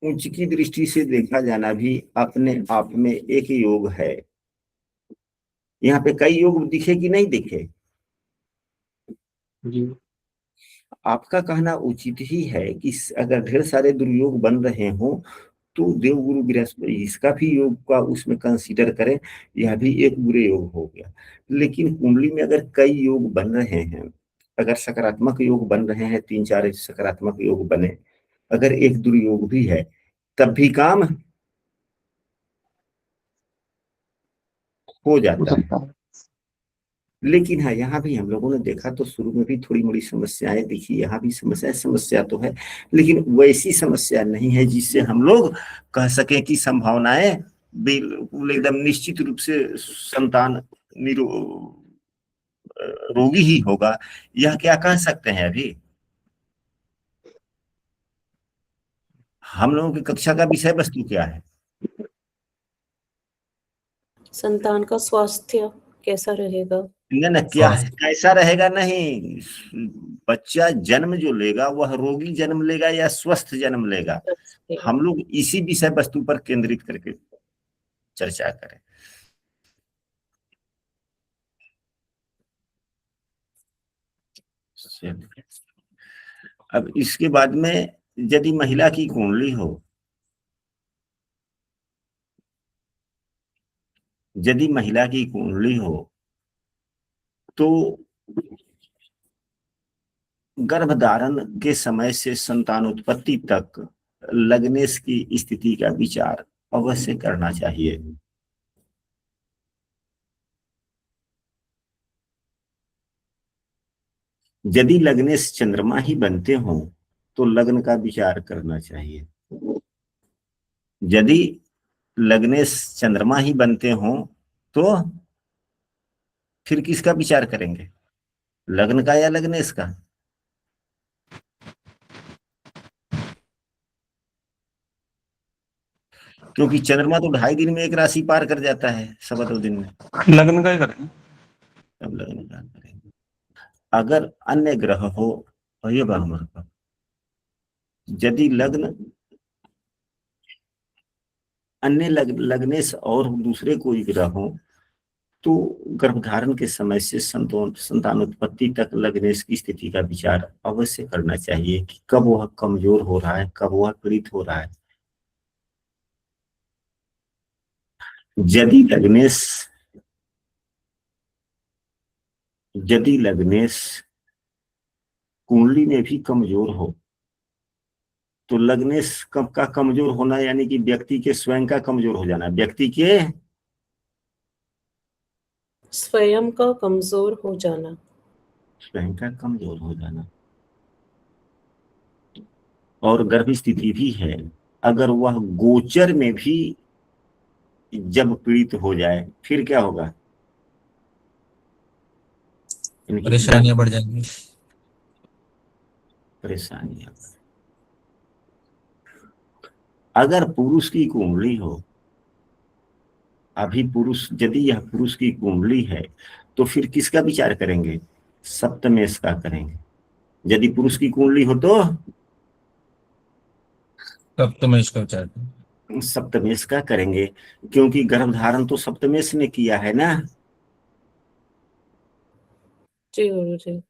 उच्च की दृष्टि से देखा जाना भी अपने आप में एक योग है। यहाँ पे कई योग दिखे कि नहीं दिखे? जी, आपका कहना उचित ही है कि अगर ढेर सारे दुर्योग बन रहे हो, तो देवगुरु बृहस्पति इसका भी योग का उसमें कंसीडर करें, यह भी एक बुरे योग हो गया। लेकिन कुंडली में अगर कई योग बन रहे हैं, अगर सकारात्मक योग बन रहे हैं, 3-4 सकारात्मक योग बने, अगर एक दुर्योग भी है, तब भी काम हो हो जाता है। सकता है। लेकिन हाँ, यहाँ भी हम लोगों ने देखा तो शुरू में भी थोड़ी मोड़ी समस्याएं दिखी। यहाँ भी समस्या तो है, लेकिन वैसी समस्या नहीं है जिससे हम लोग कह सकें कि संभावनाएं बिल्कुल एकदम निश्चित रूप से संतान रोगी ही होगा। यह क्या कह सकते हैं? अभी हम लोगों की कक्षा का विषय वस्तु क्या है? संतान का स्वास्थ्य कैसा रहेगा? न क्या कैसा रहेगा नहीं, बच्चा जन्म जो लेगा वह रोगी जन्म लेगा या स्वस्थ जन्म लेगा। हम लोग इसी विषय वस्तु पर केंद्रित करके चर्चा करें। अब इसके बाद में यदि महिला की कुंडली हो, यदि महिला की कुंडली हो तो गर्भधारण के समय से संतान उत्पत्ति तक लग्नेश की स्थिति का विचार अवश्य करना चाहिए। यदि लग्नेश चंद्रमा ही बनते हो तो लग्न का विचार करना चाहिए। यदि लग्नेश चंद्रमा ही बनते हो तो फिर किसका विचार करेंगे, लग्न का या लग्नेश का? क्योंकि चंद्रमा तो 2.5 दिन में एक राशि पार कर जाता है, 17 दिन में। लग्न का ही करेंगे। तब लग्न का करेंगे। अगर अन्य ग्रह हो ये हमारे पास, यदि लग्न अन्य लग्नेश और दूसरे कोई ग्रह हो तो गर्भधारण के समय से संतानोत्पत्ति तक लग्नेश की स्थिति का विचार अवश्य करना चाहिए कि कब वह कमजोर हो रहा है, कब वह पीड़ित हो रहा है। यदि लग्नेश कुंडली में भी कमजोर हो तो लग्नेश का कमजोर होना यानी कि व्यक्ति के स्वयं का कमजोर हो जाना, व्यक्ति के स्वयं का कमजोर हो जाना। स्वयं का कमजोर हो जाना। और गर्भ स्थिति भी है, अगर वह गोचर में भी जब पीड़ित हो जाए फिर क्या होगा, परेशानियां बढ़ जाएंगी। परेशानियां। अगर पुरुष की कुंडली हो, अभी पुरुष, यदि यह पुरुष की कुंडली है तो फिर किसका विचार करेंगे, सप्तमेश का करेंगे। यदि पुरुष की कुंडली हो तो सप्तमेश का विचार, सप्तमेश का करेंगे, क्योंकि गर्भधारण तो सप्तमेश ने किया है ना। जी गुरु जी।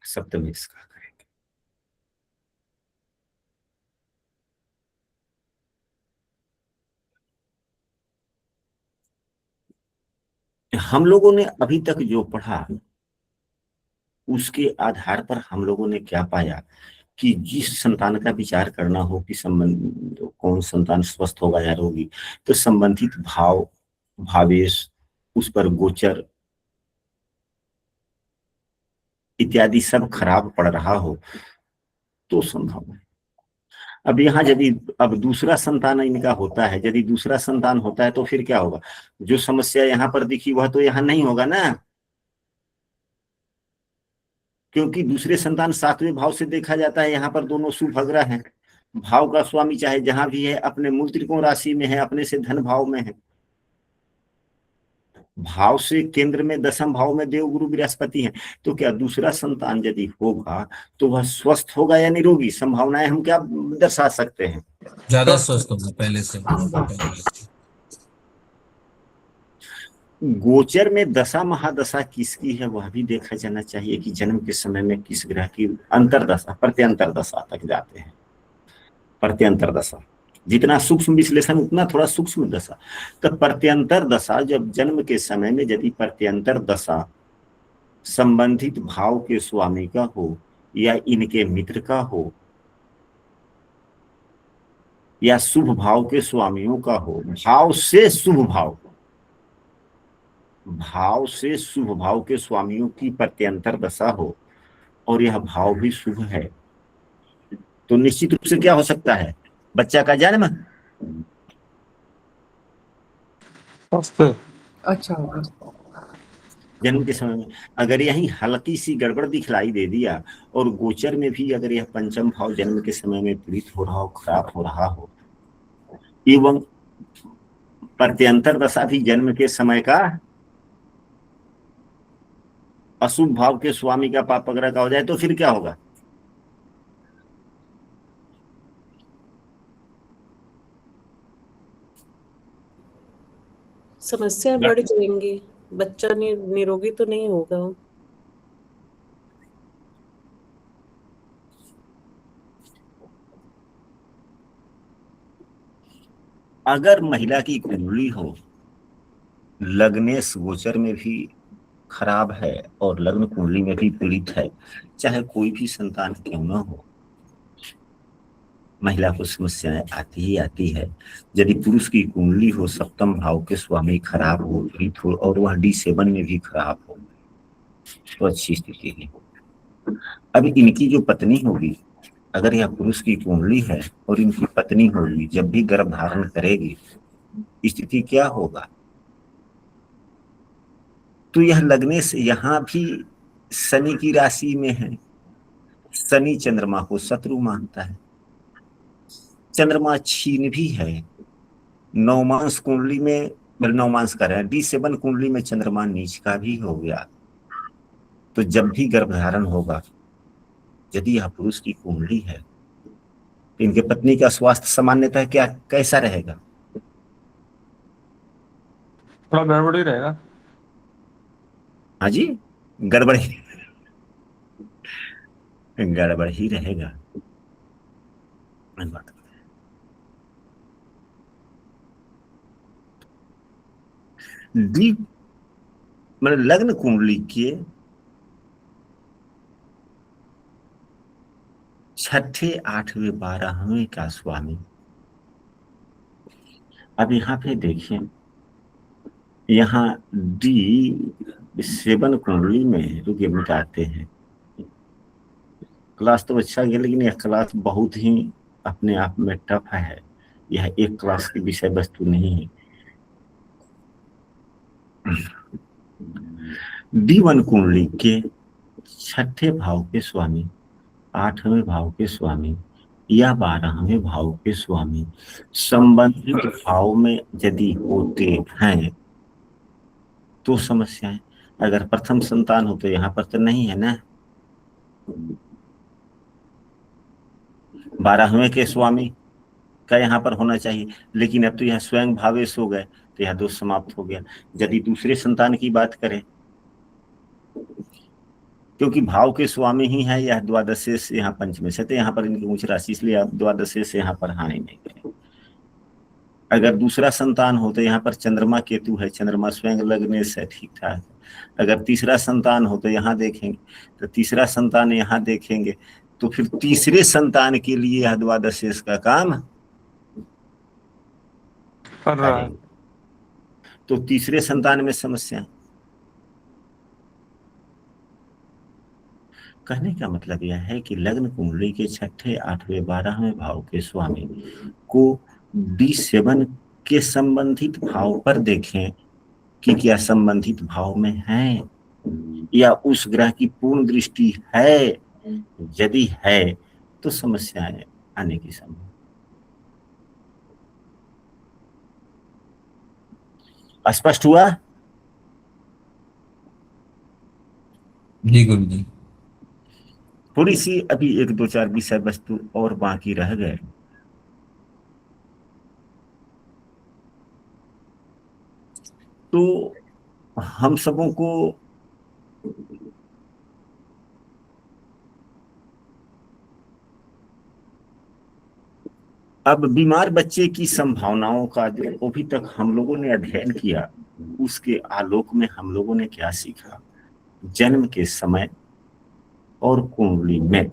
सप्तमेश का करेंगे। हम लोगों ने अभी तक जो पढ़ा उसके आधार पर हम लोगों ने क्या पाया कि जिस संतान का विचार करना हो कि संबंध कौन संतान स्वस्थ होगा या रोगी, तो संबंधित भाव, भावेश, उस पर गोचर इत्यादि सब खराब पड़ रहा हो तो संभव है। अब यहाँ यदि अब दूसरा संतान इनका होता है, यदि दूसरा संतान होता है तो फिर क्या होगा, जो समस्या यहाँ पर दिखी वह तो यहाँ नहीं होगा ना, क्योंकि दूसरे संतान 7वें भाव से देखा जाता है। यहाँ पर दोनों सुभग्रह हैं, भाव का स्वामी चाहे जहां भी है, अपने मूल त्रिकोण राशि में है, अपने से धन भाव में है। भाव से केंद्र में 10वें भाव में देव गुरु बृहस्पति हैं, तो क्या दूसरा संतान यदि होगा तो वह स्वस्थ होगा या निरोगी? संभावनाएं हम क्या दर्शा सकते हैं, ज्यादा स्वस्थ होगा पहले से। गोचर में दशा महादशा किसकी है वह भी देखा जाना चाहिए कि जन्म के समय में किस ग्रह की अंतरदशा, प्रत्यंतर दशा तक जाते हैं। प्रत्यंतर दशा जितना सूक्ष्म विश्लेषण उतना थोड़ा सूक्ष्म दशा, तो प्रत्यंतर दशा जब जन्म के समय में यदि प्रत्यंतर दशा संबंधित भाव के स्वामी का हो या इनके मित्र का हो या शुभ भाव के स्वामियों का हो, भाव से शुभ भाव, भाव से शुभ भाव के स्वामियों की प्रत्यंतर दशा हो और यह भाव भी शुभ है, तो निश्चित रूप से क्या हो सकता है, बच्चा का जन्म अच्छा जन्म के समय में। अगर यही हल्की सी गड़बड़ दिखलाई दे दिया और गोचर में भी अगर यह पंचम भाव जन्म के समय में पीड़ित हो रहा हो, खराब हो रहा हो, एवं प्रत्यंतर दशा भी जन्म के समय का अशुभ भाव के स्वामी का पापग्रह का हो जाए, तो फिर क्या होगा, समस्या बढ़ जाएंगी, बच्चा निरोगी तो नहीं होगा। अगर महिला की कुंडली हो, लग्नेश गोचर में भी खराब है और लग्न कुंडली में भी पीड़ित है, चाहे कोई भी संतान क्यों न हो, महिला को समस्याएं आती ही आती है। यदि पुरुष की कुंडली हो, सप्तम भाव के स्वामी खराब हो, पीड़ित हो और वह D7 में भी खराब हो तो अच्छी स्थिति है। अब इनकी जो पत्नी होगी, अगर यह पुरुष की कुंडली है और इनकी पत्नी होगी, जब भी गर्भ धारण करेगी स्थिति क्या होगा? तो यह लगने से यहां भी शनि की राशि में है। शनि चंद्रमा को शत्रु मानता है, चंद्रमा छीन भी है। नवमांश कुंडली में, नवमांश कर रहे हैं, D7 कुंडली में चंद्रमा नीच का भी हो गया। तो जब भी गर्भधारण होगा, यदि यह पुरुष की कुंडली है तो इनके पत्नी का स्वास्थ्य सामान्यतः क्या कैसा रहेगा? थोड़ा गड़बड़ ही रहेगा। हाँ जी, गड़बड़ ही गड़बड़ ही रहेगा। डी मतलब लग्न कुंडली के छठे, आठवें, 12वें का स्वामी। अब यहाँ पे देखिए, यहाँ D7 कुंडली में रुके बताते हैं। क्लास तो अच्छा गया, लेकिन यह क्लास बहुत ही अपने आप में टफ है। यह एक क्लास की विषय वस्तु नहीं है। D1 कुंडली के छठे भाव के स्वामी, आठवें भाव के स्वामी या 12वें भाव के स्वामी संबंधित भाव में यदि होते हैं तो समस्याएं। अगर प्रथम संतान हो तो यहाँ पर तो नहीं है ना। 12वें के स्वामी का यहाँ पर होना चाहिए, लेकिन अब तो यह स्वयं भावेश हो गए तो यह दोष समाप्त हो गया। यदि दूसरे संतान की बात करें, क्योंकि भाव के स्वामी ही है, यह द्वादशे से यहाँ पंचमे से, तो यहाँ पर इनकी उच्च राशि, इसलिए आप द्वादशे से यहाँ पर हानि नहीं करें। अगर दूसरा संतान हो तो यहाँ पर चंद्रमा केतु है, चंद्रमा स्वयं लगने से ठीक ठाक। अगर तीसरा संतान हो तो यहाँ देखेंगे, तो तीसरा संतान यहाँ देखेंगे, तो फिर तीसरे संतान के लिए यह द्वादशेष का काम कर रहा है। तो तीसरे संतान में समस्या। कहने का मतलब यह है कि लग्न कुंडली के छठे, आठवें, 12वें भाव के स्वामी को D7 के संबंधित भाव पर देखें कि क्या संबंधित भाव में है या उस ग्रह की पूर्ण दृष्टि है। यदि है तो समस्याएं आने की संभावना। स्पष्ट हुआ? जी गुरु जी। थोड़ी सी अभी 1, 2, 4 विषय वस्तु और बाकी रह गए। तो हम सबों को अब बीमार बच्चे की संभावनाओं का जो अभी तक हम लोगों ने अध्ययन किया, उसके आलोक में हम लोगों ने क्या सीखा? जन्म के समय और कुंडली में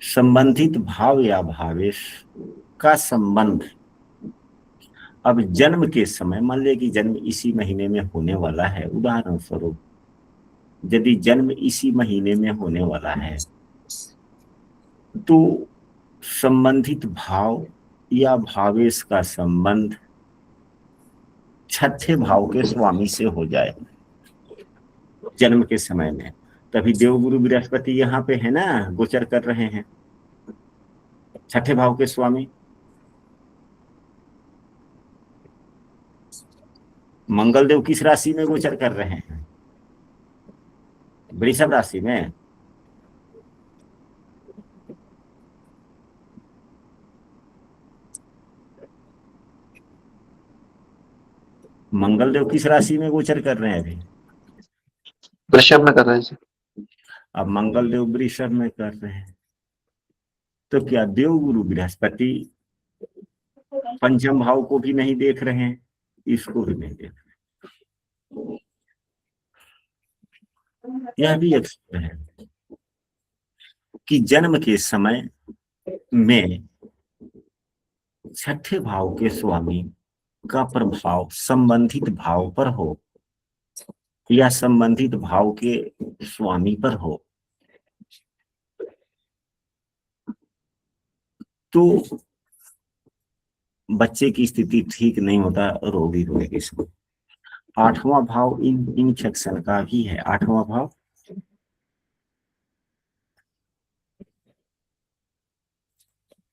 संबंधित भाव या भावेश का संबंध। अब जन्म के समय, मान लिया कि जन्म इसी महीने में होने वाला है, उदाहरण स्वरूप यदि जन्म इसी महीने में होने वाला है तो संबंधित भाव या भावेश का संबंध छठे भाव के स्वामी से हो जाए जन्म के समय में। तभी देवगुरु बृहस्पति यहाँ पे है ना, गोचर कर रहे हैं छठे भाव के स्वामी। मंगल देव किस राशि में गोचर कर रहे हैं? वृषभ राशि में। मंगल देव किस राशि में गोचर कर रहे हैं अभी? वृषभ में कर रहे हैं। अब मंगल देव वृषभ में कर रहे हैं, तो क्या देवगुरु बृहस्पति पंचम भाव को भी नहीं देख रहे हैं, इसको भी नहीं देख रहे? यह भी एक सूत्र है। कि जन्म के समय में छठे भाव के स्वामी का प्रभाव संबंधित भाव पर हो या संबंधित भाव के स्वामी पर हो, तो बच्चे की स्थिति ठीक नहीं होता, रोगी होने के समय। आठवां भाव इन्फेक्शन का भी है। आठवां भाव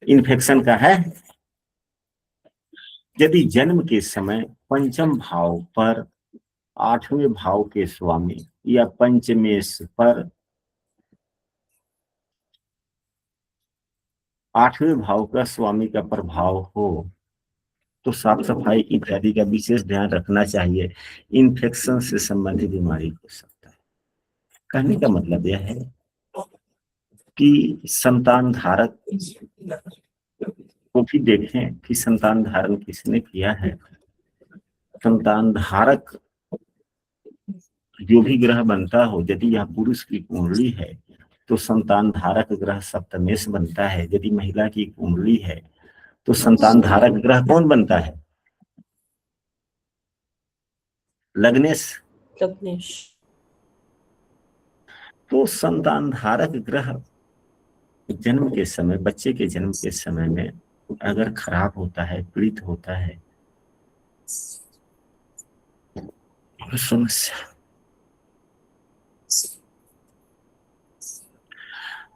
इन्फेक्शन का है। यदि जन्म के समय पंचम भाव पर आठवें भाव के स्वामी या पंचमेश पर आठवें भाव का स्वामी का प्रभाव हो तो साफ सफाई इत्यादि का विशेष ध्यान रखना चाहिए। इन्फेक्शन से संबंधित बीमारी हो सकता है। कहने का मतलब यह है कि संतान धारक को भी देखें कि संतान धारण किसने किया है। संतान धारक जो भी ग्रह बनता हो, यदि यह पुरुष की कुंडली है तो संतान धारक ग्रह सप्तमेश बनता है। यदि महिला की कुंडली है तो संतान धारक ग्रह कौन बनता है? लग्नेश। तो संतान धारक ग्रह जन्म के समय, बच्चे के जन्म के समय में अगर खराब होता है, पीड़ित होता है, समस्या।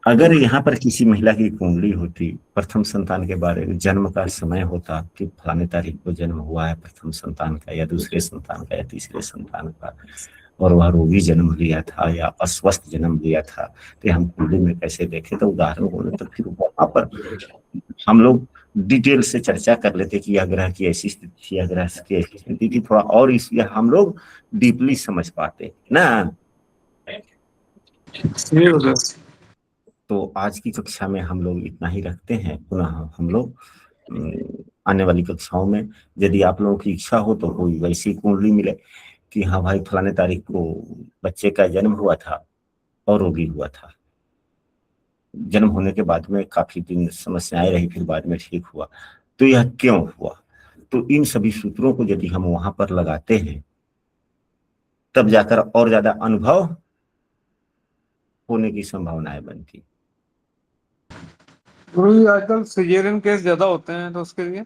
अगर यहाँ पर किसी महिला की कुंडली होती, प्रथम संतान के बारे में जन्म का समय होता कि फलाने तारीख को जन्म हुआ है प्रथम संतान का या दूसरे संतान का या तीसरे संतान का, और वह रोगी जन्म लिया था या अस्वस्थ जन्म लिया था, तो हम कुंडली में कैसे देखें? तो उदाहरण बोले तो फिर वहां पर हम लोग डिटेल से चर्चा कर लेते कि यह ग्रह की ऐसी स्थिति थी, यह ग्रह की ऐसी स्थिति थी, थोड़ा और इसलिए हम लोग डीपली समझ पाते ना। तो आज की कक्षा में हम लोग इतना ही रखते हैं। पुनः हम लोग आने वाली कक्षाओं में, यदि आप लोगों की इच्छा हो तो कोई वैसी कुंडली मिले कि हाँ भाई फलाने तारीख को बच्चे का जन्म हुआ था और रोगी हुआ था, जन्म होने के बाद में काफी दिन समस्याएं रही, फिर बाद में ठीक हुआ, तो यह क्यों हुआ? तो इन सभी सूत्रों को यदि हम वहां पर लगाते हैं तब जाकर और ज्यादा अनुभव होने की संभावनाएं बनती। गुरु जी, आजकल सिजेरियन केस ज्यादा होते हैं, तो उसके लिए